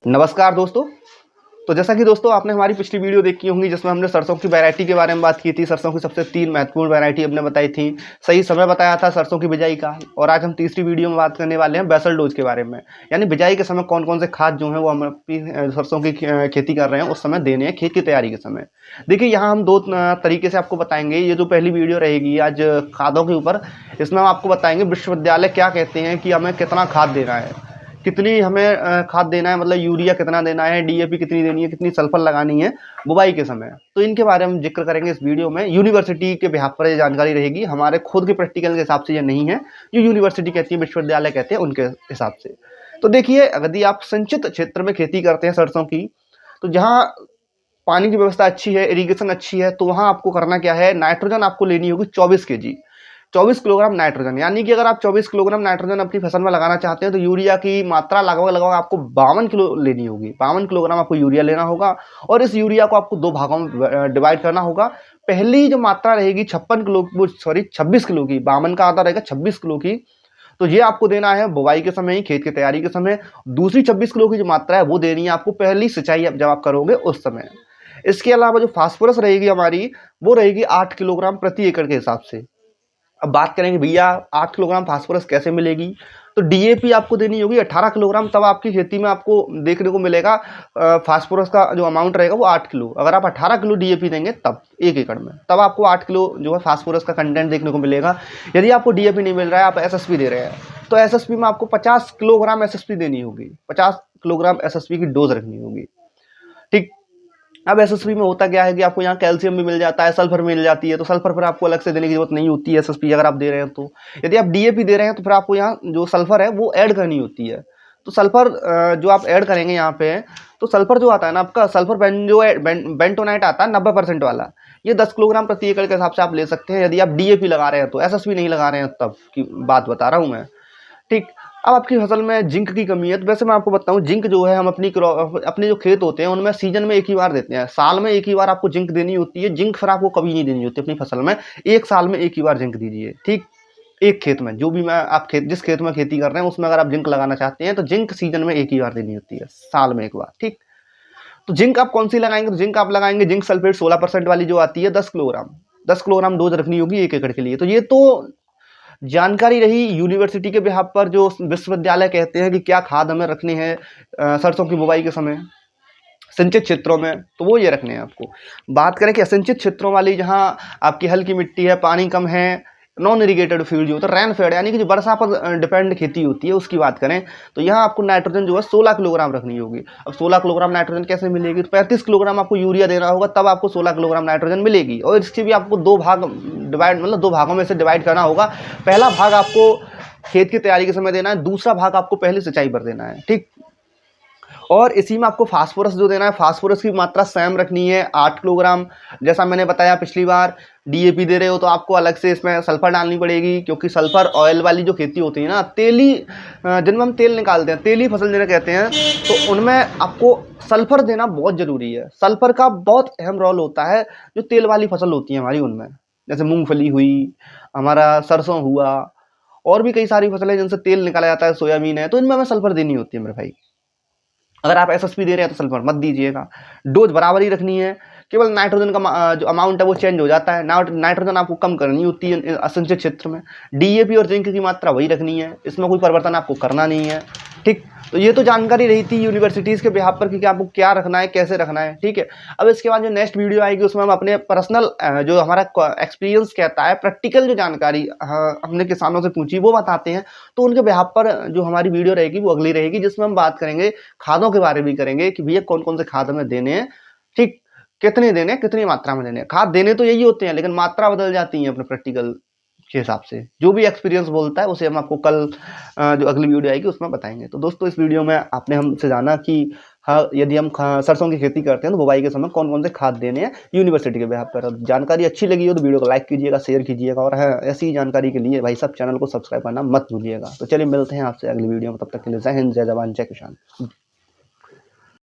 नमस्कार दोस्तों। तो जैसा कि दोस्तों आपने हमारी पिछली वीडियो देखी होंगी जिसमें हमने सरसों की वैरायटी के बारे में बात की थी। सरसों की सबसे 3 महत्वपूर्ण वैरायटी हमने बताई थी। सही समय बताया था सरसों की बिजाई का। और आज हम तीसरी वीडियो में बात करने वाले हैं बेसल डोज के बारे में, यानी बिजाई के समय कौन कौन से खाद जो हैं वो हम अपनी सरसों की खेती कर रहे हैं उस समय देने हैं, खेत की तैयारी के समय। देखिए यहाँ हम दो तरीके से आपको बताएंगे। ये जो पहली वीडियो रहेगी आज खादों के ऊपर, इसमें हम आपको बताएंगे विश्वविद्यालय क्या कहते हैं कि हमें कितना खाद देना है, कितनी हमें खाद देना है, मतलब यूरिया कितना देना है, डीएपी कितनी देनी है, कितनी सल्फर लगानी है बुवाई के समय। तो इनके बारे में जिक्र करेंगे इस वीडियो में। यूनिवर्सिटी के बिहाफ पर ये जानकारी रहेगी, हमारे खुद के प्रैक्टिकल के हिसाब से ये नहीं है, जो यूनिवर्सिटी कहती है, विश्वविद्यालय कहते हैं, उनके हिसाब से। तो देखिए, यदि आप सिंचित क्षेत्र में खेती करते हैं सरसों की, तो जहाँ पानी की व्यवस्था अच्छी है, इरिगेशन अच्छी है, तो वहाँ आपको करना क्या है, नाइट्रोजन आपको लेनी होगी 24 kg, 24 किलोग्राम नाइट्रोजन। यानी कि अगर आप 24 किलोग्राम नाइट्रोजन अपनी फसल में लगाना चाहते हैं तो यूरिया की मात्रा लगभग लगभग आपको 52 किलो लेनी होगी। 52 किलोग्राम आपको यूरिया लेना होगा और इस यूरिया को आपको 2 भागों में डिवाइड करना होगा। पहली जो मात्रा रहेगी 26 किलो की, 52 का आधा रहेगा 26 किलो की, तो ये आपको देना है बुवाई के समय ही, खेत की तैयारी के समय। दूसरी 26 किलो की जो मात्रा है वो देनी है आपको पहली सिंचाई जब आप करोगे उस समय। इसके अलावा जो फास्फोरस रहेगी हमारी, वो रहेगी 8 किलोग्राम प्रति एकड़ के हिसाब से। अब बात करेंगे भैया 8 किलोग्राम फास्फोरस कैसे मिलेगी, तो डीएपी आपको देनी होगी 18 किलोग्राम, तब आपकी खेती में आपको देखने को मिलेगा फास्फोरस का जो अमाउंट रहेगा वो 8 किलो। अगर आप 18 किलो डीएपी देंगे तब 1 एकड़ में, तब आपको 8 किलो जो है फास्फोरस का कंटेंट देखने को मिलेगा। यदि आपको डीएपी नहीं मिल रहा है, आप एसएसपी दे रहे हैं, तो एसएसपी में आपको 50 किलोग्राम एसएसपी देनी होगी, 50 किलोग्राम एसएसपी की डोज रखनी होगी। ठीक। अब एसएसपी में होता क्या है कि आपको यहाँ कैल्शियम भी मिल जाता है, सल्फर मिल जाती है, तो सल्फर फिर आपको अलग से देने की जरूरत नहीं होती है एसएसपी अगर आप दे रहे हैं तो। यदि आप डीएपी दे रहे हैं तो फिर आपको यहाँ जो सल्फर है वो ऐड करनी होती है। तो सल्फर जो आप ऐड करेंगे यहाँ पे, तो सल्फर जो आता है ना आपका, सल्फर बेंटोनाइट आता है 90% वाला, ये 10 किलोग्राम प्रति एकड़ के हिसाब से आप ले सकते हैं। यदि आप डीएपी लगा रहे हैं तो, एसएसपी नहीं लगा रहे हैं तब की बात बता रहा हूँ मैं। ठीक। अब आपकी फसल में जिंक की कमी है, तो वैसे मैं आपको बताऊं, जिंक जो है हम अपने जो खेत होते हैं उनमें सीजन में एक ही बार देते हैं, साल में एक ही बार आपको जिंक देनी होती है। जिंक फिर आपको कभी नहीं देनी होती अपनी फसल में, एक साल में एक ही बार जिंक दीजिए। ठीक। एक खेत में, जो भी मैं आप जिस खेत में खेती कर रहे हैं उसमें अगर आप जिंक लगाना चाहते हैं तो जिंक सीजन में एक ही बार देनी होती है, साल में एक बार। ठीक। तो जिंक आप कौन सी लगाएंगे, तो जिंक आप लगाएंगे जिंक सल्फेट 16% वाली जो आती है, 10 किलोग्राम डोज रखनी होगी 1 एकड़ के लिए। तो ये तो जानकारी रही यूनिवर्सिटी के बिहाफ पर, जो विश्वविद्यालय कहते हैं कि क्या खाद हमें रखनी है सरसों की बुवाई के समय सिंचित क्षेत्रों में, तो वो ये रखने हैं आपको। बात करें कि असिंचित क्षेत्रों वाली, जहाँ आपकी हल्की मिट्टी है, पानी कम है, नॉन इरिगेटेड फील्ड जो होता है, रेन फेड, यानी कि जो वर्षा पर डिपेंड खेती होती है, उसकी बात करें तो यहाँ आपको नाइट्रोजन जो है 16 किलोग्राम रखनी होगी। अब 16 किलोग्राम नाइट्रोजन कैसे मिलेगी, तो 35 किलोग्राम आपको यूरिया देना होगा, तब आपको 16 किलोग्राम नाइट्रोजन मिलेगी। और इसकी भी आपको 2 भाग डिवाइड, मतलब 2 भागों में से डिवाइड करना होगा। पहला भाग आपको खेत की तैयारी के समय देना है, दूसरा भाग आपको पहले सिंचाई पर देना है। ठीक। और इसी में आपको फास्फोरस जो देना है, फास्फोरस की मात्रा सेम रखनी है 8 किलोग्राम। जैसा मैंने बताया पिछली बार, डीएपी दे रहे हो तो आपको अलग से इसमें सल्फर डालनी पड़ेगी, क्योंकि सल्फर ऑयल वाली जो खेती होती है ना, तेली, जिनमें हम तेल निकालते हैं, तेली फसल जिन्हें कहते हैं, तो उनमें आपको सल्फर देना बहुत ज़रूरी है। सल्फर का बहुत अहम रोल होता है जो तेल वाली फसल होती है हमारी उनमें, जैसे मूंगफली हुई, हमारा सरसों हुआ, और भी कई सारी फसलें जिनसे तेल निकाला जाता है, सोयाबीन है, तो इनमें हमें सल्फर देनी होती है मेरे भाई। अगर आप एसएसपी दे रहे हैं तो सल्फर मत दीजिएगा, डोज बराबर ही रखनी है। केवल नाइट्रोजन का जो अमाउंट है वो चेंज हो जाता है, नाइट्रोजन आपको कम करनी होती है असिंचित क्षेत्र में। डीएपी और जिंक की मात्रा वही रखनी है, इसमें कोई परिवर्तन आपको करना नहीं है। ठीक। तो ये तो जानकारी रही थी यूनिवर्सिटीज़ के बिहाफ पर कि आपको क्या रखना है, कैसे रखना है। ठीक है। अब इसके बाद जो नेक्स्ट वीडियो आएगी उसमें हम अपने पर्सनल जो हमारा एक्सपीरियंस कहता है, प्रैक्टिकल जो जानकारी हमने किसानों से पूछी वो बताते हैं। तो उनके बिहाफ पर जो हमारी वीडियो रहेगी वो अगली रहेगी, जिसमें हम बात करेंगे खादों के बारे में करेंगे कि भैया कौन कौन से खाद हमें देने हैं। ठीक। कितने देने हैं, कितनी मात्रा में देने हैं। खाद देने तो यही होते हैं, लेकिन मात्रा बदल जाती है अपने प्रैक्टिकल के हिसाब से। जो भी एक्सपीरियंस बोलता है उसे हम आपको कल जो अगली वीडियो आएगी उसमें बताएंगे। तो दोस्तों, इस वीडियो में आपने हमसे जाना कि हाँ, यदि हम सरसों की खेती करते हैं तो बुवाई के समय कौन कौन से खाद देने हैं यूनिवर्सिटी के बिहाफ पर। जानकारी अच्छी लगी हो तो वीडियो को लाइक कीजिएगा, शेयर कीजिएगा, और हाँ, ऐसी जानकारी के लिए भाई सब चैनल को सब्सक्राइब करना मत भूलिएगा। तो चलिए मिलते हैं आपसे अगली वीडियो में, तब तक के लिए जय हिंद, जय जवान, जय किसान।